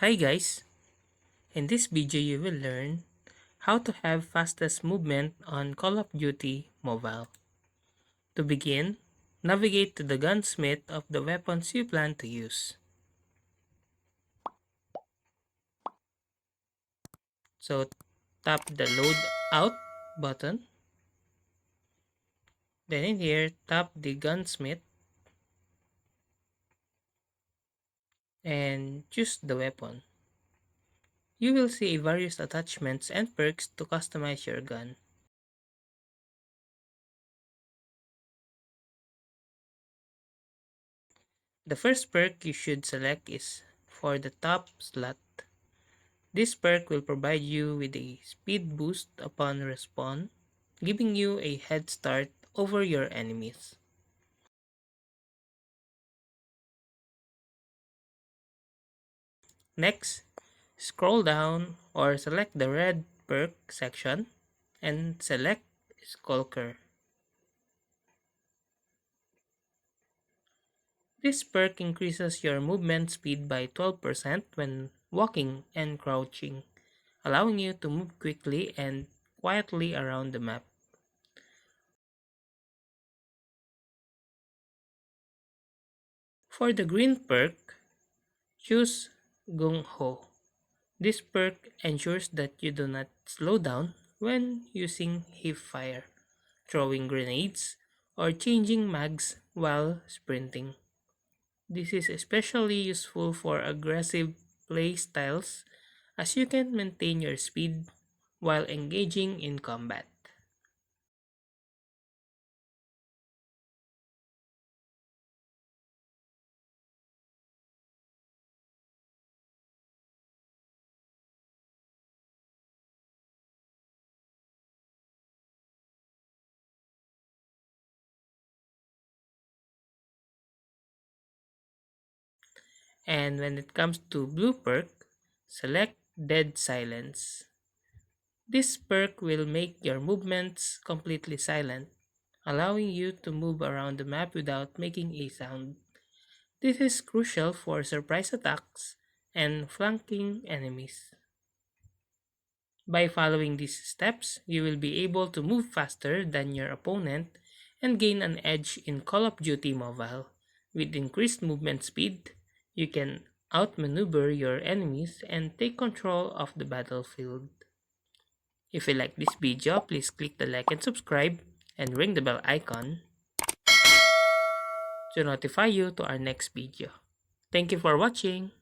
Hi guys! In this video you will learn how to have fastest movement on Call of Duty Mobile. To begin, navigate to the gunsmith of the weapons you plan to use. So tap the load out button, then in here tap the gunsmith and choose the weapon. You will see various attachments and perks to customize your gun. The first perk you should select is for the top slot. This perk will provide you with a speed boost upon respawn, giving you a head start over your enemies. Next, scroll down or select the red perk section and select Skulker. This perk increases your movement speed by 12% when walking and crouching, allowing you to move quickly and quietly around the map. For the green perk, choose Gung Ho. This perk ensures that you do not slow down when using hip fire, throwing grenades, or changing mags while sprinting. This is especially useful for aggressive play styles as you can maintain your speed while engaging in combat. And when it comes to blue perk, select Dead Silence. This perk will make your movements completely silent, allowing you to move around the map without making a sound. This is crucial for surprise attacks and flanking enemies. By following these steps, you will be able to move faster than your opponent and gain an edge in Call of Duty Mobile. With increased movement speed, you can outmaneuver your enemies and take control of the battlefield. If you like this video, please click the like and subscribe and ring the bell icon to notify you to our next video. Thank you for watching.